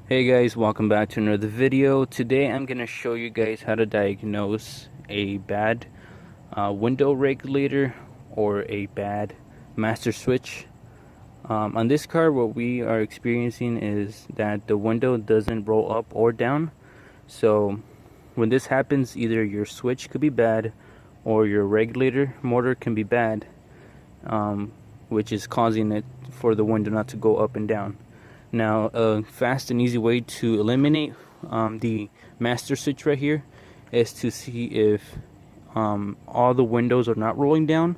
Hey guys, welcome back to another video. Today I'm going to show you guys how to diagnose a bad window regulator or a bad master switch. On this car, what we are experiencing is that the window doesn't roll up or down. So when this happens, either your switch could be bad or your regulator motor can be bad, which is causing it for the window not to go up and down. Now, a fast and easy way to eliminate the master switch right here is to see if all the windows are not rolling down,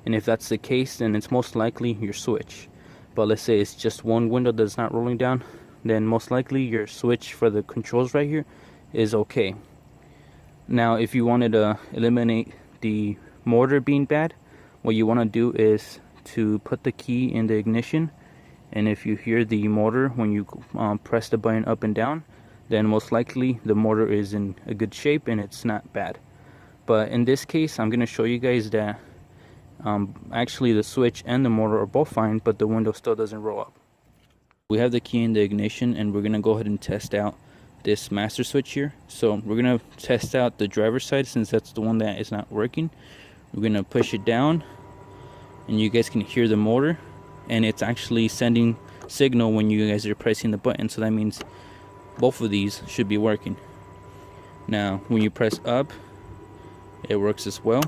and if that's the case, then it's most likely your switch. But let's say it's just one window that's not rolling down, then most likely your switch for the controls right here is okay. Now, if you wanted to eliminate the motor being bad, what you want to do is to put the key in the ignition, and if you hear the motor when you press the button up and down, then most likely the motor is in a good shape and it's not bad. But in this case, I'm going to show you guys that actually the switch and the motor are both fine, but the window still doesn't roll up. We have the key in the ignition, and we're going to go ahead and test out this master switch here. So we're going to test out the driver's side, since that's the one that is not working. We're going to push it down, and you guys can hear the motor, and it's actually sending signal when you guys are pressing the button, so that means both of these should be working. Now when you press up, it works as well,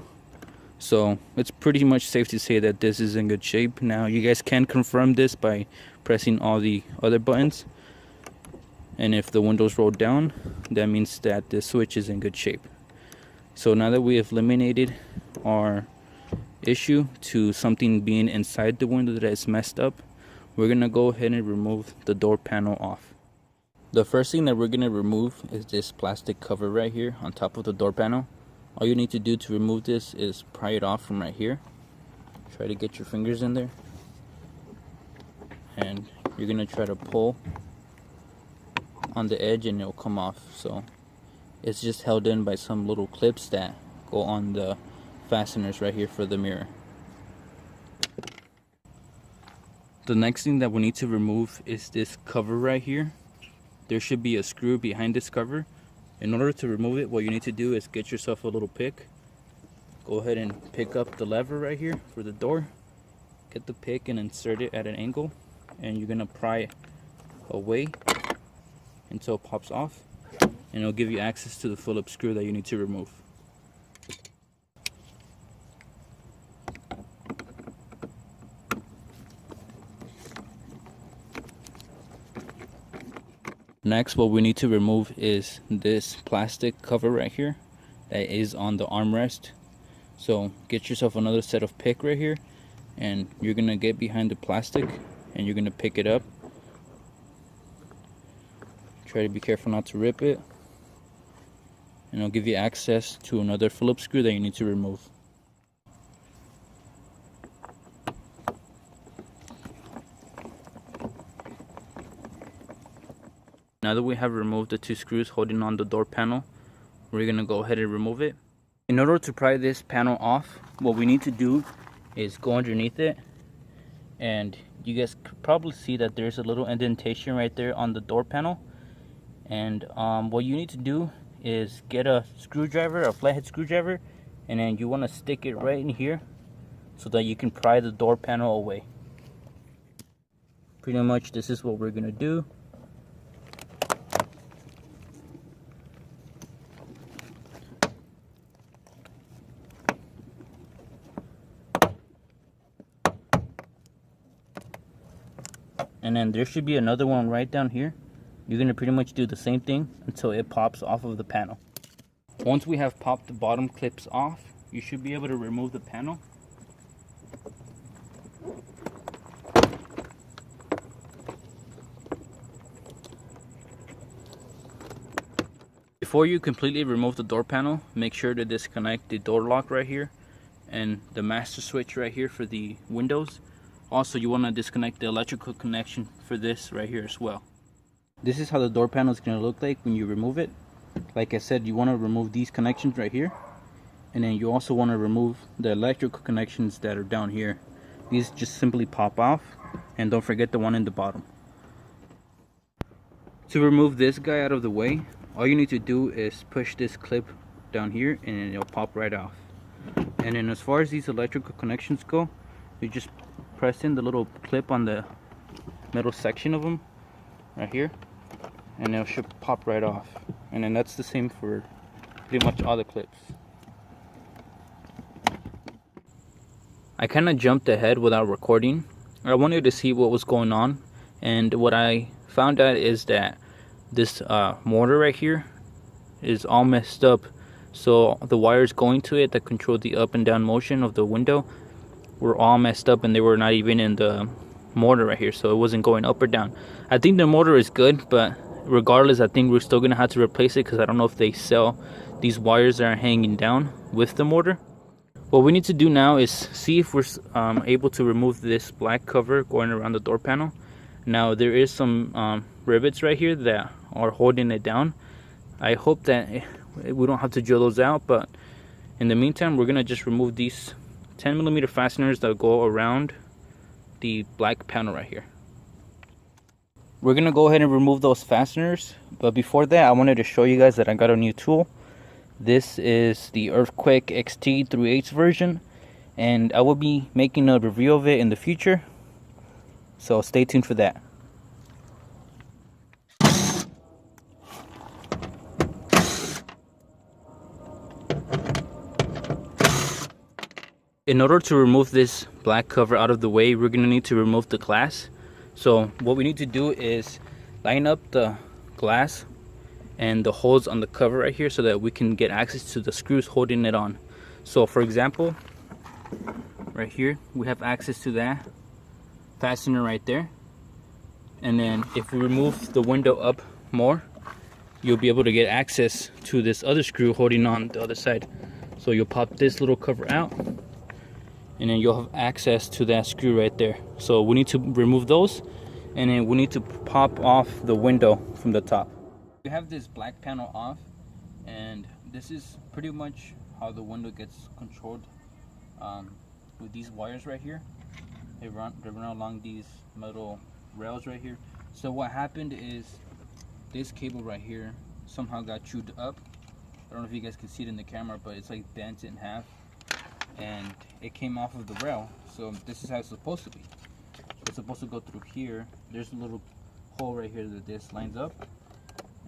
so it's pretty much safe to say that this is in good shape. Now you guys can confirm this by pressing all the other buttons, and if the windows roll down, that means that the switch is in good shape. So now that we have eliminated our issue to something being inside the window that is messed up, we're gonna go ahead and remove the door panel off. The first thing that we're gonna remove is this plastic cover right here on top of the door panel. All you need to do to remove this is pry it off from right here. Try to get your fingers in there, and you're gonna try to pull on the edge and it'll come off. So it's just held in by some little clips that go on the fasteners right here for the mirror. The next thing that we need to remove is this cover right here. There should be a screw behind this cover. In order to remove it, what you need to do is get yourself a little pick. Go ahead and pick up the lever right here for the door. Get the pick and insert it at an angle, and you're gonna pry it away until it pops off, and it'll give you access to the Phillips screw that you need to remove. Next, what we need to remove is this plastic cover right here that is on the armrest. So get yourself another set of pick right here, and you're gonna get behind the plastic and you're gonna pick it up. Try to be careful not to rip it, and it'll give you access to another Phillips screw that you need to remove. Now that we have removed the two screws holding on the door panel, we're going to go ahead and remove it. In order to pry this panel off, what we need to do is go underneath it, and you guys could probably see that there's a little indentation right there on the door panel. And what you need to do is get a screwdriver, a flathead screwdriver, and then you want to stick it right in here so that you can pry the door panel away. Pretty much this is what we're going to do. And then there should be another one right down here. You're going to pretty much do the same thing until it pops off of the panel. Once we have popped the bottom clips off, you should be able to remove the panel. Before you completely remove the door panel, make sure to disconnect the door lock right here and the master switch right here for the windows. Also, you want to disconnect the electrical connection for this right here as well. This is how the door panel is going to look like when you remove it. Like I said, you want to remove these connections right here, and then you also want to remove the electrical connections that are down here. These just simply pop off, and don't forget the one in the bottom. To remove this guy out of the way, all you need to do is push this clip down here and it'll pop right off. And then as far as these electrical connections go, you just press in the little clip on the middle section of them right here, and it should pop right off. And then that's the same for pretty much all the clips. I kind of jumped ahead without recording. I wanted to see what was going on, and what I found out is that this motor right here is all messed up. So the wires going to it that control the up and down motion of the window were all messed up, and they were not even in the motor right here, so it wasn't going up or down. I think the motor is good, but regardless, I think we're still gonna have to replace it because I don't know if they sell these wires that are hanging down with the motor. What we need to do now is see if we're able to remove this black cover going around the door panel. Now there is some rivets right here that are holding it down. I hope that we don't have to drill those out, but in the meantime we're gonna just remove these 10mm fasteners that go around the black panel right here. We're gonna go ahead and remove those fasteners, but before that I wanted to show you guys that I got a new tool. This is the Earthquake XT 3/8 version, and I will be making a review of it in the future, so stay tuned for that. In order to remove this black cover out of the way, we're going to need to remove the glass. So what we need to do is line up the glass and the holes on the cover right here so that we can get access to the screws holding it on. So for example, right here we have access to that fastener right there, and then if we remove the window up more, you'll be able to get access to this other screw holding on the other side. So you'll pop this little cover out, and then you'll have access to that screw right there. So we need to remove those, and then we need to pop off the window from the top. We have this black panel off, and this is pretty much how the window gets controlled with these wires right here. They run along these metal rails right here. So what happened is this cable right here somehow got chewed up. I don't know if you guys can see it in the camera, but it's like bent in half, and it came off of the rail. So this is how it's supposed to be. It's supposed to go through here. There's a little hole right here that this lines up,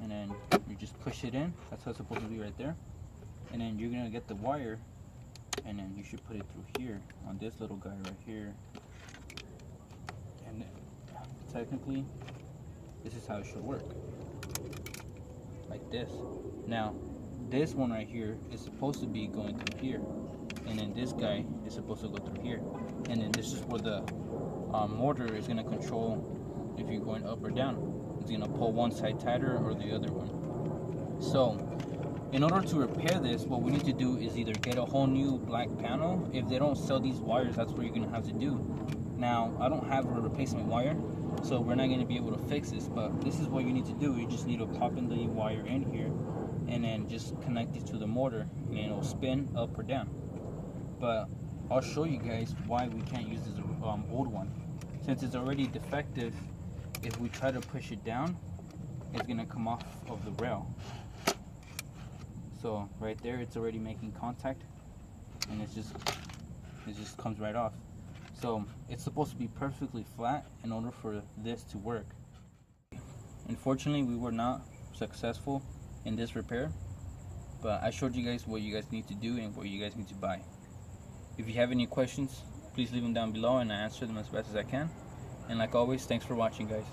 and then you just push it in. That's how it's supposed to be right there. And then you're gonna get the wire, and then you should put it through here on this little guy right here. And technically this is how it should work, like this. Now this one right here is supposed to be going through here, and then this guy is supposed to go through here, and then this is where the motor is going to control if you're going up or down. It's going to pull one side tighter or the other one. So in order to repair this, what we need to do is either get a whole new black panel. If they don't sell these wires, that's what you're going to have to do. Now I don't have a replacement wire, so we're not going to be able to fix this, but this is what you need to do. You just need to pop in the wire in here and then just connect it to the motor, and it'll spin up or down. But I'll show you guys why we can't use this old one. Since it's already defective, if we try to push it down, it's gonna come off of the rail. So right there, it's already making contact, and it just comes right off. So it's supposed to be perfectly flat in order for this to work. Unfortunately, we were not successful in this repair, but I showed you guys what you guys need to do and what you guys need to buy. If you have any questions, please leave them down below and I answer them as best as I can. And like always, thanks for watching, guys.